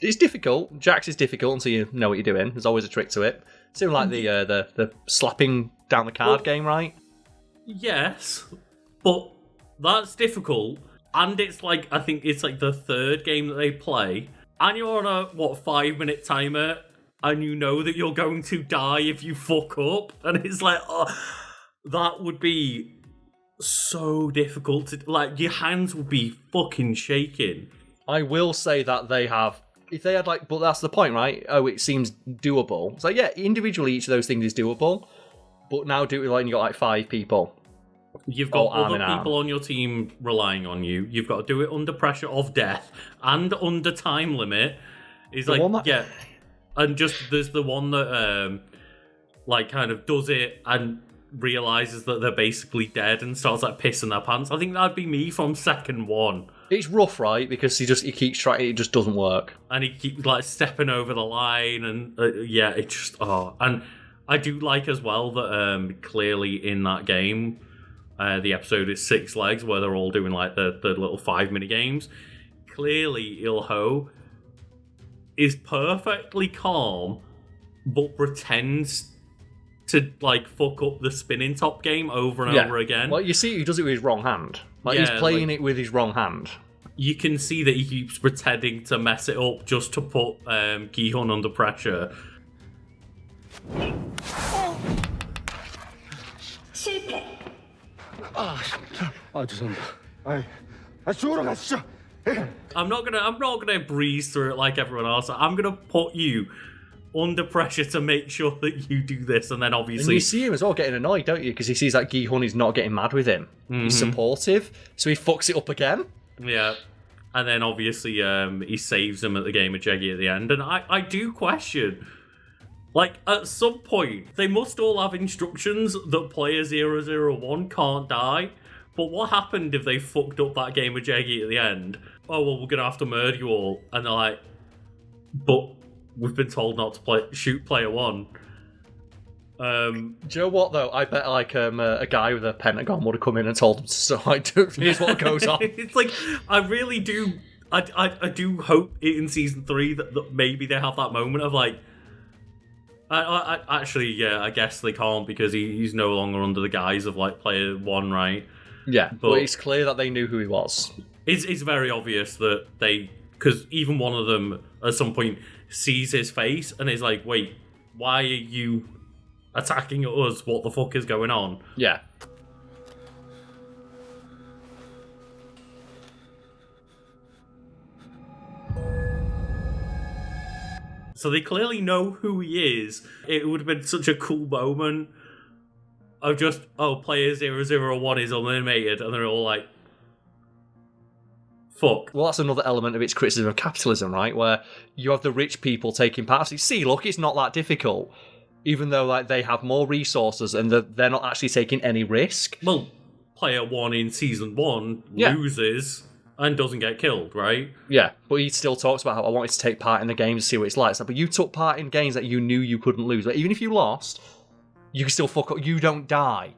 It's difficult. Jax is difficult until you know what you're doing. There's always a trick to it. Same like the slapping down the card game, right? Yes, but that's difficult. And it's like, I think it's like the third game that they play. And you're on a, 5-minute timer. And you know that you're going to die if you fuck up. And it's like, that would be so difficult to, like, your hands would be fucking shaking. I will say that they have, if they had like, but that's the point, right? Oh, it seems doable. So yeah, individually each of those things is doable. But now do it like you got like 5 people. You've got other people on your team relying on you. You've got to do it under pressure of death and under time limit. It's like, yeah. And just, there's the one that, like, kind of does it and realizes that they're basically dead and starts, like, pissing their pants. I think that'd be me from second one. It's rough, right? Because he keeps trying, it just doesn't work. And he keeps, like, stepping over the line and, yeah, it just, And I do like as well that, clearly in that game, the episode is Six Legs, where they're all doing like the little 5 mini games. Clearly, Il-ho is perfectly calm, but pretends to like fuck up the spinning top game over and over again. Well, you see, he does it with his wrong hand. Like he's playing it with his wrong hand. You can see that he keeps pretending to mess it up just to put Gi-hun under pressure. 실패. 죄송합니다. I'm not gonna breeze through it like everyone else. I'm gonna put you under pressure to make sure that you do this, and then obviously... And you see him as well getting annoyed, don't you? Because he sees that Gi-hun is not getting mad with him. He's supportive, so he fucks it up again. Yeah. And then obviously he saves him at the game of Jeggy at the end. And I do question, like, at some point, they must all have instructions that player 001 can't die. But what happened if they fucked up that game of Jeggy at the end? Oh, well, we're going to have to murder you all. And they're like, but we've been told not to shoot player 1. Do you know what, though? I bet, like, a guy with a pentagon would have come in and told him to start. Here's what goes on. It's like, I really do... I do hope in Season 3 that maybe they have that moment of, like... Actually, yeah, I guess they can't because he's no longer under the guise of, like, player 1, right? Yeah, but it's clear that they knew who he was. It's very obvious that they... Because even one of them, at some point, sees his face and is like, wait, why are you attacking us? What the fuck is going on? Yeah. So they clearly know who he is. It would have been such a cool moment of just, oh, player 001 is eliminated, and they're all like, fuck. Well, that's another element of its criticism of capitalism, right? Where you have the rich people taking part. So you see, look, it's not that difficult. Even though like they have more resources and they're not actually taking any risk. Well, player 1 in Season 1 loses and doesn't get killed, right? Yeah, but he still talks about how I wanted to take part in the game to see what it's like. But you took part in games that you knew you couldn't lose. Like, even if you lost, you can still fuck up. You don't die.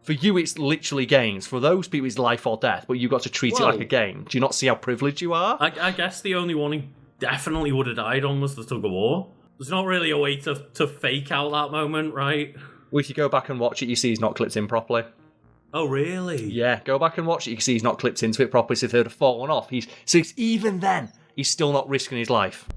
For you, it's literally games. For those people, it's life or death. But you've got to treat it like a game. Do you not see how privileged you are? I guess the only one he definitely would have died on was the tug of war. There's not really a way to fake out that moment, right? Well, if you go back and watch it, you see he's not clipped in properly. Oh, really? Yeah, go back and watch it. You can see he's not clipped into it properly, so if they'd have fallen off. Even then, he's still not risking his life.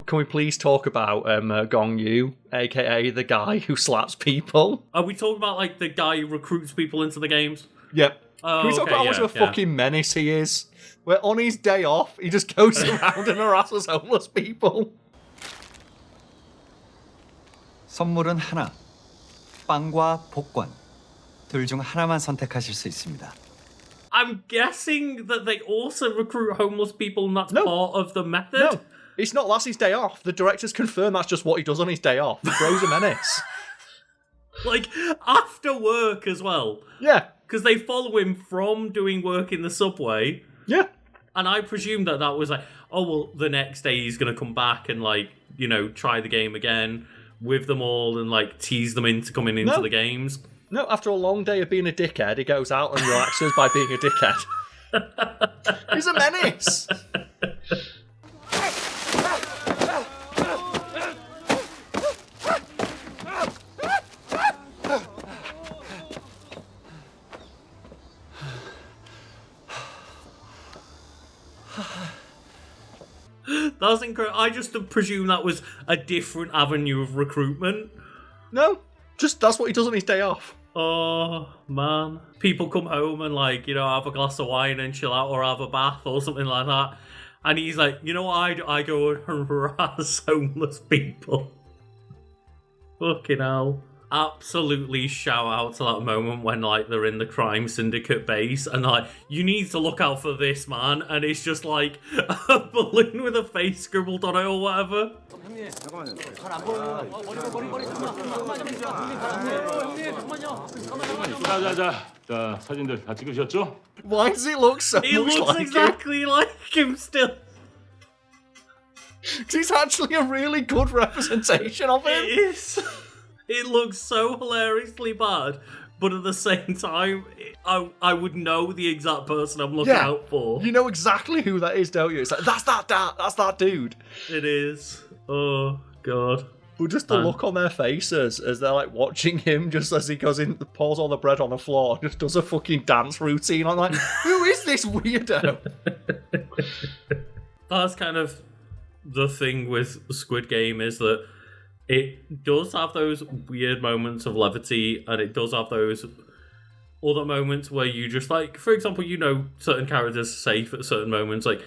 Can we please talk about Gong-yu, aka the guy who slaps people? Are we talking about like the guy who recruits people into the games? Yep. Oh, Can we talk about how much of a fucking menace he is? Where on his day off, he just goes around and harasses homeless people. 선물은 하나. 빵과 복권. 둘 중 하나만 선택하실 수 있습니다. I'm guessing that they also recruit homeless people and that's part of the method? No. It's not, that's his day off. The directors confirm that's just what he does on his day off. He throws a menace. Like, after work as well. Yeah. Because they follow him from doing work in the subway. Yeah. And I presume that was like, oh, well, the next day he's going to come back and, like, you know, try the game again with them all and, like, tease them into coming into the games. No, after a long day of being a dickhead, he goes out and relaxes by being a dickhead. He's a menace. That's incredible. I just presume that was a different avenue of recruitment. No, just that's what he does on his day off. Oh, man. People come home and, like, you know, have a glass of wine and chill out or have a bath or something like that. And he's like, you know what, I go and harass homeless people. Fucking hell. Absolutely shout out to that moment when, like, they're in the crime syndicate base and, like, you need to look out for this, man. And it's just, like, a balloon with a face scribbled on it or whatever. 자, 사진들 다 찍으셨죠? Why does it look so It much looks like exactly like him still. It's actually a really good representation of him. It is. It looks so hilariously bad, but at the same time, I would know the exact person I'm looking out for. You know exactly who that is, don't you? It's like, that's that dude. It is. Oh, God. But just the look on their faces as they're like watching him just as he goes in, pours all the bread on the floor, just does a fucking dance routine. I'm like, who is this weirdo? That's kind of the thing with Squid Game, is that it does have those weird moments of levity, and it does have those other moments where you just, like, for example, you know certain characters are safe at certain moments, like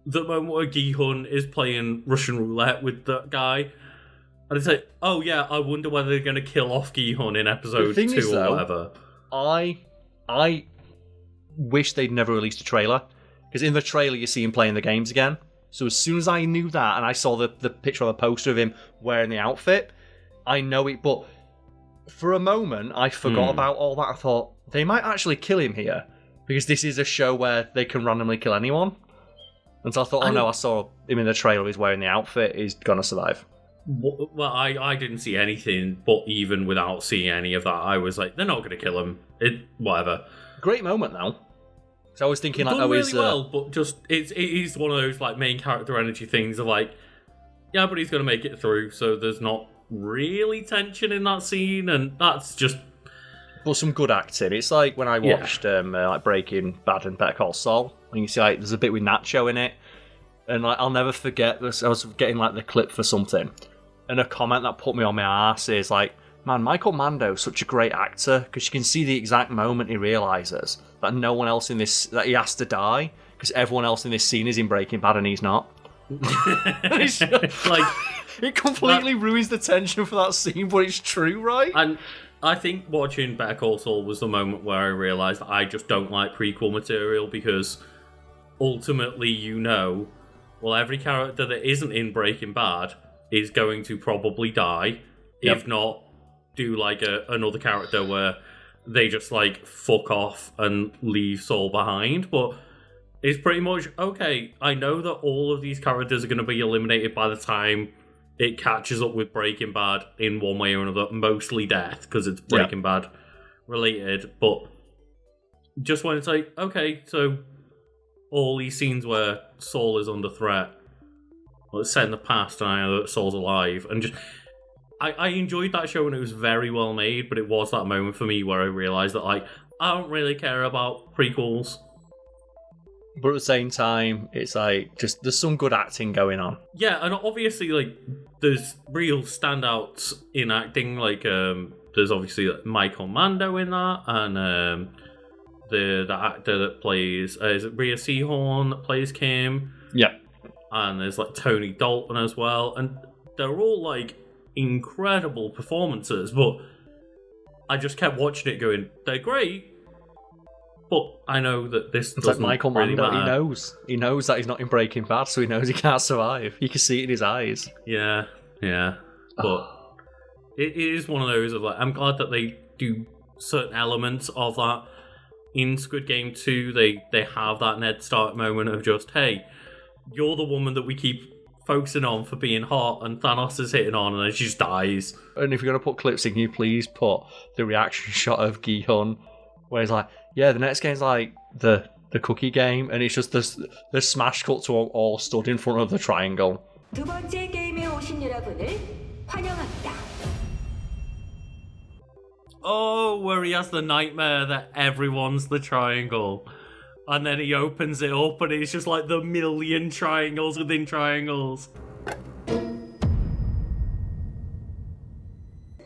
the moment where Gi-hun is playing Russian roulette with that guy, and it's like, oh yeah, I wonder whether they're going to kill off Gi-hun in episode 2 or whatever. I wish they'd never released a trailer, because in the trailer you see him playing the games again. So as soon as I knew that, and I saw the picture on the poster of him wearing the outfit, I know it. But for a moment, I forgot about all that. I thought, they might actually kill him here, because this is a show where they can randomly kill anyone. And so I thought, I saw him in the trailer, he's wearing the outfit, he's gonna survive. Well, I didn't see anything, but even without seeing any of that, I was like, they're not going to kill him. Whatever. Great moment, though. So I was thinking, like, done really well, but just it is one of those like main character energy things of like, yeah, but he's going to make it through, so there's not really tension in that scene, and that's just. But some good acting. It's like when I watched like Breaking Bad and Better Call Saul, and you see like there's a bit with Nacho in it, and like I'll never forget this. I was getting like the clip for something, and a comment that put me on my arse is like, man, Michael Mando's such a great actor, because you can see the exact moment he realises that no one else in this, that he has to die, because everyone else in this scene is in Breaking Bad and he's not. Like, it completely ruins the tension for that scene, but it's true, right? And I think watching Better Call Saul was the moment where I realised that I just don't like prequel material, because ultimately, well, every character that isn't in Breaking Bad is going to probably die, if not do like another character where they just like fuck off and leave Saul behind. But it's pretty much, okay, I know that all of these characters are going to be eliminated by the time it catches up with Breaking Bad in one way or another, mostly death, because it's Breaking Bad related. But just when it's like, okay, so all these scenes where Saul is under threat, well, it's set in the past and I know that Saul's alive, and just I enjoyed that show and it was very well made, but it was that moment for me where I realised that like I don't really care about prequels. But at the same time, it's like just there's some good acting going on. Yeah, and obviously like there's real standouts in acting. Like there's obviously like, Michael Mando in that, and the actor that plays is it Rhea Seehorn that plays Kim. Yeah, and there's like Tony Dalton as well, and they're all like incredible performances, but I just kept watching it going, they're great, but I know that this it's doesn't like Michael really Mando, matter. He knows that he's not in Breaking Bad, so he knows he can't survive. You can see it in his eyes. Yeah, but it is one of those of like, I'm glad that they do certain elements of that in Squid Game 2. They have that Ned Stark moment of just, hey, you're the woman that we keep focusing on for being hot, and Thanos is hitting on, and then she just dies. And if you're going to put clips in, can you please put the reaction shot of Gi-hun, where he's like, yeah, the next game's like the cookie game, and it's just the smash cut to all stood in front of the triangle. 두 번째 게임에 오신 여러분을 환영합니다. Oh, where he has the nightmare that everyone's the triangle. And then he opens it up and it's just like the million triangles within triangles.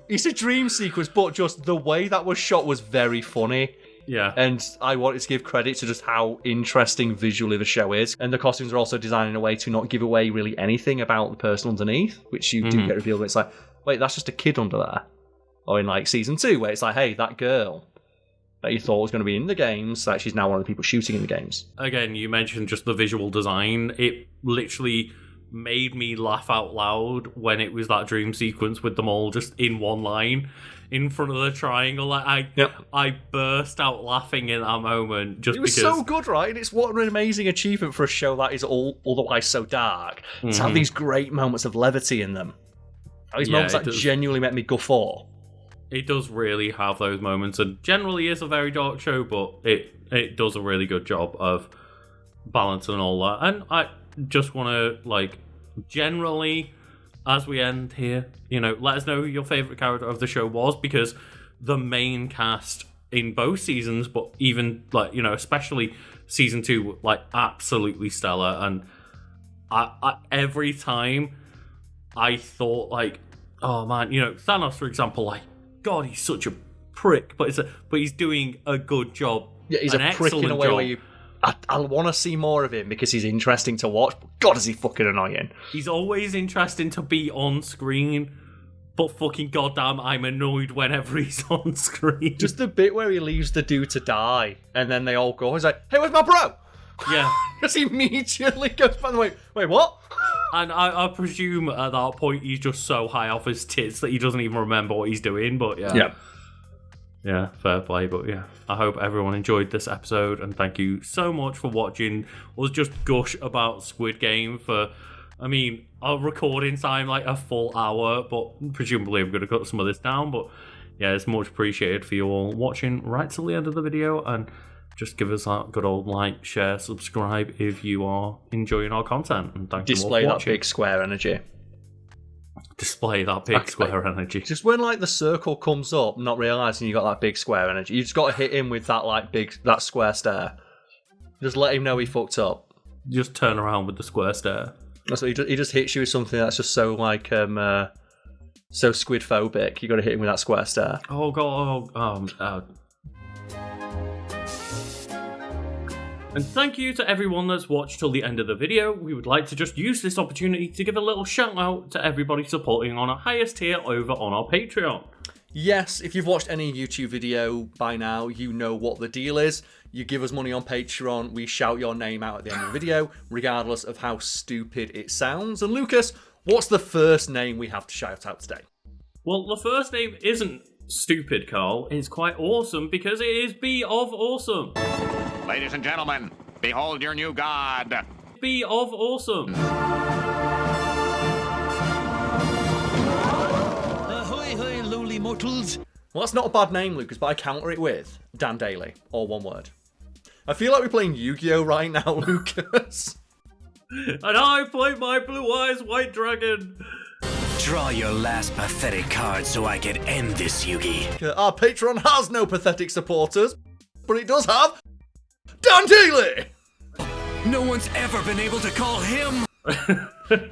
It's a dream sequence, but just the way that was shot was very funny. Yeah. And I wanted to give credit to just how interesting visually the show is. And the costumes are also designed in a way to not give away really anything about the person underneath, which you do get revealed when it's like, wait, that's just a kid under there. Or in like season 2, where it's like, hey, that girl that you thought was going to be in the games, that she's now one of the people shooting in the games. Again, you mentioned just the visual design. It literally made me laugh out loud when it was that dream sequence with them all just in one line in front of the triangle. Like, I burst out laughing in that moment just because... It was so good, right? And it's what an amazing achievement for a show that is all otherwise so dark to have these great moments of levity in them. These moments that genuinely make me guffaw. It does really have those moments, and generally is a very dark show, but it does a really good job of balancing all that. And I just want to, like, generally, as we end here, you know, let us know who your favourite character of the show was, because the main cast in both seasons, but even, like, you know, especially season 2, like, absolutely stellar. And I every time I thought, like, oh man, you know, Thanos, for example, like, God, he's such a prick, but he's doing a good job. Yeah, he's a prick in a way where I want to see more of him because he's interesting to watch, but God, is he fucking annoying. He's always interesting to be on screen, but fucking goddamn, I'm annoyed whenever he's on screen. Just the bit where he leaves the dude to die, and then they all go, he's like, hey, where's my bro? Yeah. Because he immediately goes back the way, wait, what? And I presume at that point he's just so high off his tits that he doesn't even remember what he's doing, but yeah. Yeah, fair play, but yeah. I hope everyone enjoyed this episode, and thank you so much for watching us just gush about Squid Game for, I mean, our recording time, like a full hour, but presumably I'm going to cut some of this down, but yeah, it's much appreciated for you all watching right till the end of the video, and just give us that good old like, share, subscribe if you are enjoying our content, and thank you all for watching. Display that big square energy. Display that big square energy. Just when like the circle comes up, not realising you got that big square energy, you just got to hit him with that like that square stare. Just let him know he fucked up. Just turn around with the square stare. That's what he just hits you with something that's just so like so squid phobic. You got to hit him with that square stare. Oh god. And thank you to everyone that's watched till the end of the video. We would like to just use this opportunity to give a little shout out to everybody supporting on our highest tier over on our Patreon. Yes, if you've watched any YouTube video by now, you know what the deal is. You give us money on Patreon, we shout your name out at the end of the video, regardless of how stupid it sounds. And Lucas, what's the first name we have to shout out today? Well, the first name isn't stupid, Carl. It's quite awesome because it is B of Awesome. Ladies and gentlemen, behold your new god. B of Awesome. Ahoy, hoy, lowly mortals. Well, that's not a bad name, Lucas, but I counter it with Dan Daly, all one word. I feel like we're playing Yu-Gi-Oh right now, Lucas. And I play my Blue Eyes White Dragon. Draw your last pathetic card so I can end this, Yugi. Our Patreon has no pathetic supporters, but it does have Dan Daly! No one's ever been able to call him.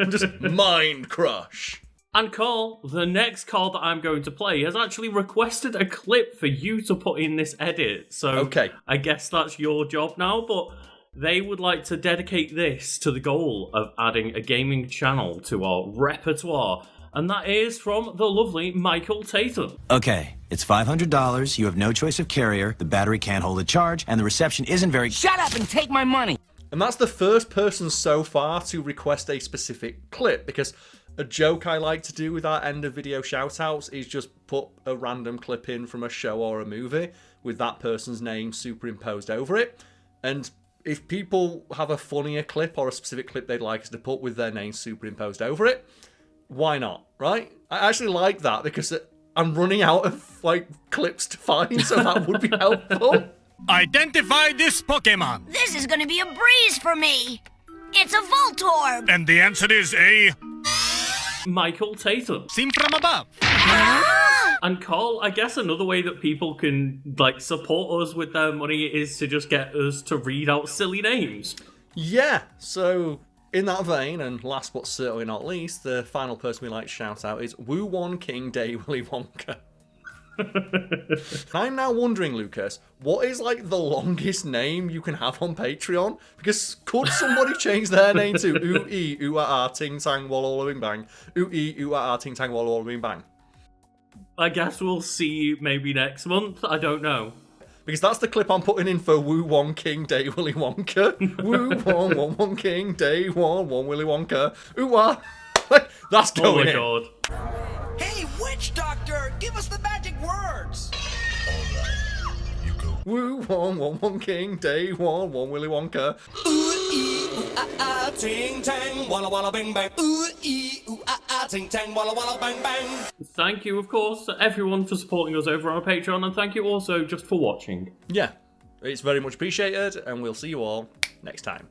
Just mind crush. And Carl, the next card that I'm going to play has actually requested a clip for you to put in this edit. So okay. I guess that's your job now, but they would like to dedicate this to the goal of adding a gaming channel to our repertoire. And that is from the lovely Michael Tatum. Okay, it's $500, you have no choice of carrier, the battery can't hold a charge, and the reception isn't very— Shut up and take my money! And that's the first person so far to request a specific clip, because a joke I like to do with our end of video shoutouts is just put a random clip in from a show or a movie with that person's name superimposed over it. And if people have a funnier clip or a specific clip they'd like us to put with their name superimposed over it, why not, right? I actually like that because I'm running out of like clips to find, so that would be helpful. Identify this Pokemon. This is gonna be a breeze for me. It's a Voltorb. And the answer is A. Michael Tatum. Seen from above. And Carl, I guess another way that people can like support us with their money is to just get us to read out silly names. Yeah, so in that vein, and last but certainly not least, the final person we like to shout out is Woo Won King Day Willy Wonka. I'm now wondering, Lucas, what is like the longest name you can have on Patreon? Because could somebody change their name to Ooh-ee, ooh-ah-ah, ting-tang, walla-walla, bing-bang? Ooh-ee, ooh-ah-ah, ting-tang, walla-walla, bing-bang. I guess we'll see maybe next month. I don't know. because that's the clip I'm putting in for Woo Won King Day Willy Wonka. Woo Won Won King Day Won Willy Wonka. Ooh wah. That's going in. Oh my god. Hey, witch doctor, give us the magic words. Woo Won King Day Won Willy Wonka. Ooh ee ooh ah ting tang walla walla bang bang. Ooh ee ooh ah ting tang walla walla bang bang. Thank you, of course, to everyone for supporting us over on our Patreon, and thank you also just for watching. Yeah, it's very much appreciated, and we'll see you all next time.